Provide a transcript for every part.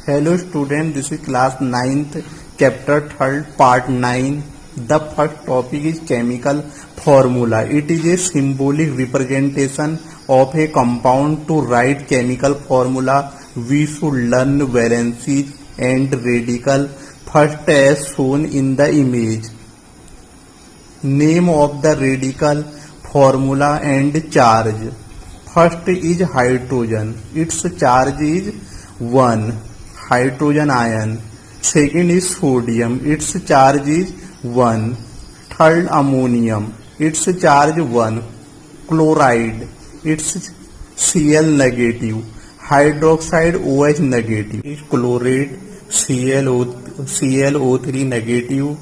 Hello student, this is class 9th, chapter 3rd, part 9. The first topic is chemical formula. It is a symbolic representation of a compound. To write chemical formula, we should learn valencies and radical first as shown in the image. Name of the radical formula and charge. First is hydrogen. Its charge is 1. Hydrogen ion. Second is sodium. Its charge is 1. Third, ammonium. Its charge 1. Chloride. Its Cl negative. Hydroxide OH negative. Is chloride ClO3 negative.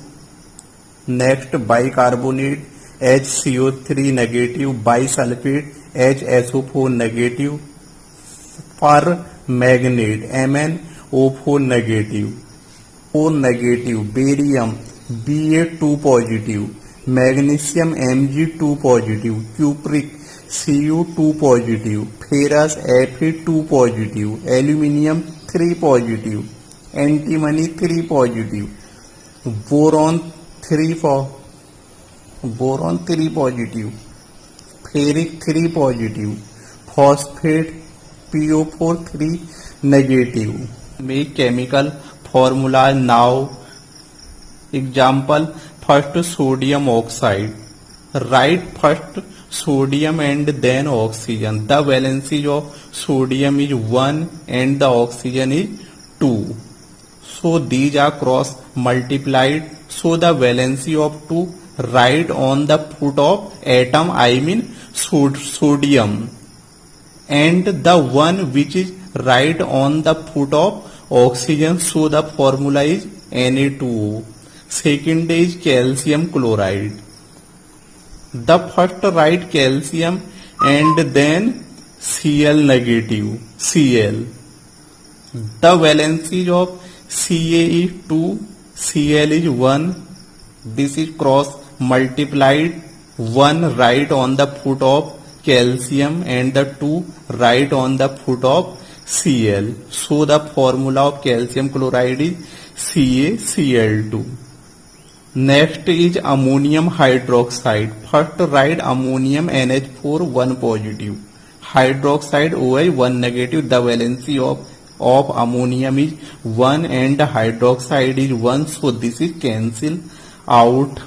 Next, bicarbonate HCO3 negative. Bisulfate HSO4 negative. Permanganate MnO4 negative. O negative. Barium Ba2 positive. Magnesium Mg2 positive. Cupric Cu2 positive. Ferrous Fe2 positive. Aluminium 3 positive. Antimony 3 positive. Boron 3 positive. Ferric 3 positive. Phosphate PO4 3 negative. Make chemical formula now. Example, first sodium oxide. Write first sodium and then oxygen. The valency of sodium is 1 and the oxygen is 2. So these are cross multiplied. So the valency of 2 write on the foot of atom, I mean sodium, and the one which is right on the foot of oxygen. So the formula is Na2O. Second is calcium chloride. The first write calcium and then Cl negative. Cl. The valency of Ca is 2, Cl is 1. This is cross multiplied. 1 right on the foot of calcium and the 2 right on the foot of Cl. So the formula of calcium chloride is CaCl2. Next is ammonium hydroxide. First write ammonium NH4 1 positive. Hydroxide OH 1 negative. The valency of ammonium is 1 and the hydroxide is 1. So this is cancel out.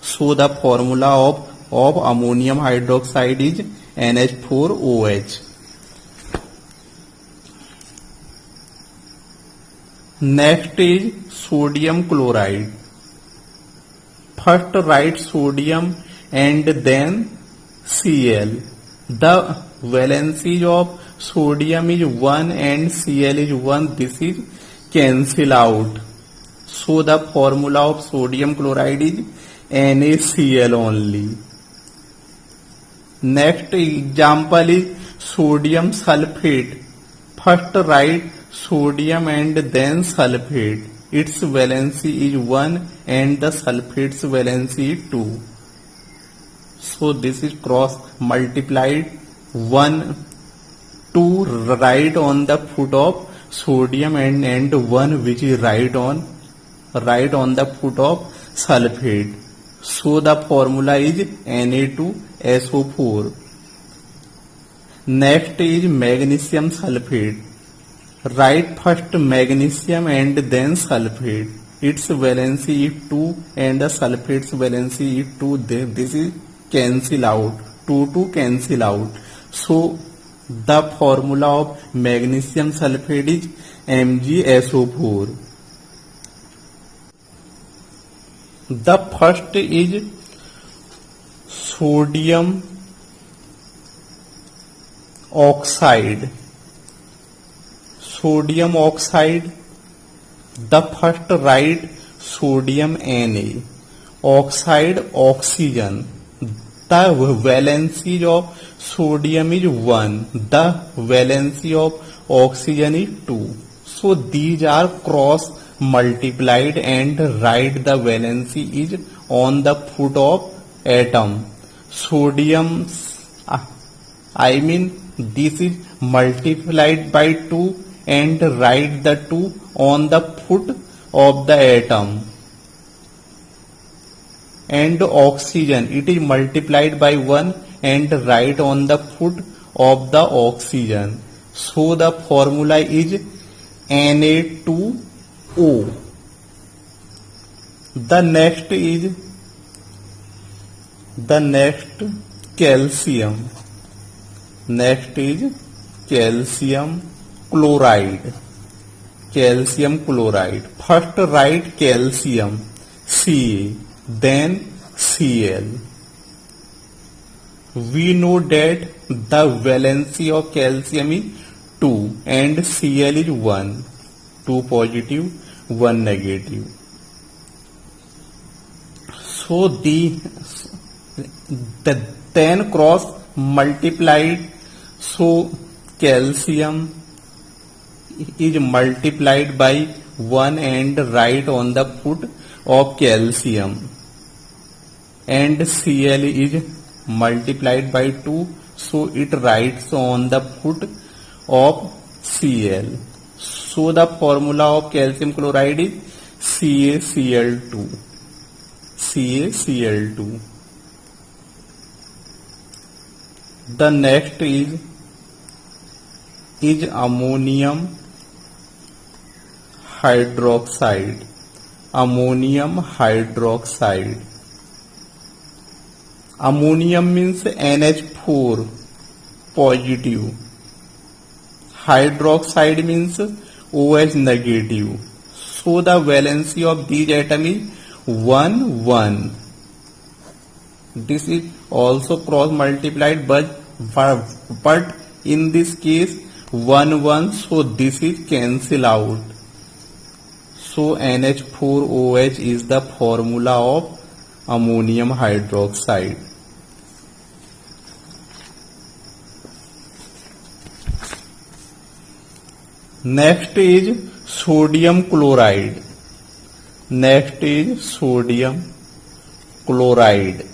So the formula of ammonium hydroxide is NH4OH. Next is sodium chloride. First write sodium and then Cl. The valency of sodium is 1 and Cl is 1. This is cancel out. So the formula of sodium chloride is NaCl only. Next example is sodium sulfate. First write sodium and then sulfate. Its valency is 1 and the sulfate's valency is 2. So this is cross multiplied. 1, 2 right on the foot of sodium and 1 which is right on the foot of sulfate. So the formula is Na2SO4. Next is magnesium sulfate. Write first magnesium and then sulfate. Its valency is 2 and the sulfate's valency is 2. This is cancel out. 2 cancel out. So the formula of magnesium sulfate is MgSO4. The first is sodium oxide. Sodium oxide. The first write sodium Na. Oxide oxygen. The valency of sodium is 1. The valency of oxygen is 2. So these are cross multiplied and write the valency is on the foot of atom. Sodium, I mean this is multiplied by 2 and write the 2 on the foot of the atom. And oxygen, it is multiplied by 1 and write on the foot of the oxygen. So the formula is Na2O. The next calcium. Next is calcium chloride. Calcium chloride. First write calcium, Ca, then Cl. We know that the valency of calcium is 2 and Cl is 1. 2 positive, 1 negative. So the 10 cross multiplied, so calcium is multiplied by 1 and write on the foot of calcium, and Cl is multiplied by 2, so it writes on the foot of Cl. So the formula of calcium chloride is CaCl2. CaCl2. The next is ammonium hydroxide. Ammonium hydroxide. Ammonium means NH4 positive. Hydroxide means OH negative. So the valency of these atoms is 1, 1. This is also cross multiplied, but in this case 1, 1, so this is cancel out. So NH4OH is the formula of ammonium hydroxide. Next is sodium chloride. Next is sodium chloride.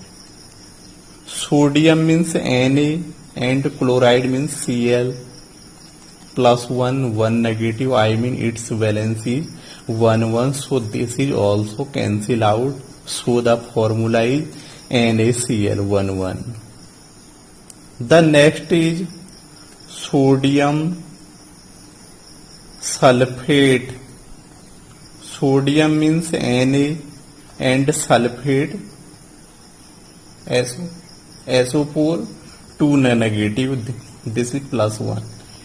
Sodium means Na and chloride means Cl plus 1, 1 negative. I mean its valency 1, 1. So this is also cancel out. So the formula is NaCl 1, 1. The next is sodium sulfate. Sodium means Na and sulfate SO4 2 negative. This is plus 1.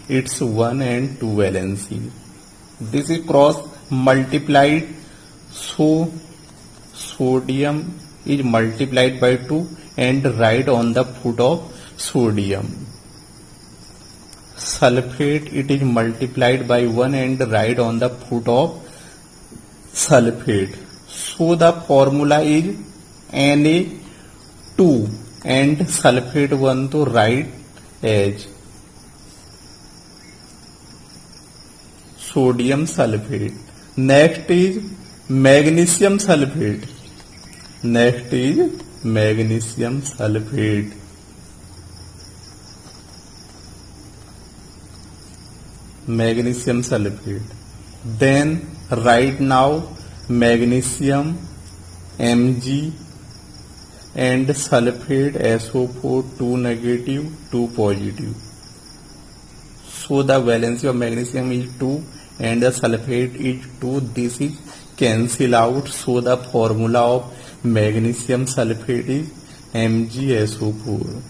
It's 1 and 2 valency. This is cross multiplied, so sodium is multiplied by 2 and write on the foot of sodium. Sulfate, it is multiplied by 1 and write on the foot of sulfate. So the formula is Na2 and sulfate 1 to write as sodium sulfate. Next is magnesium sulfate. Next is magnesium sulfate. Magnesium sulfate. Then write now magnesium Mg and sulfate SO4 2 negative 2 positive. So the valency of magnesium is 2 and the sulfate is 2. This is cancel out. So the formula of magnesium sulfate is MgSO4.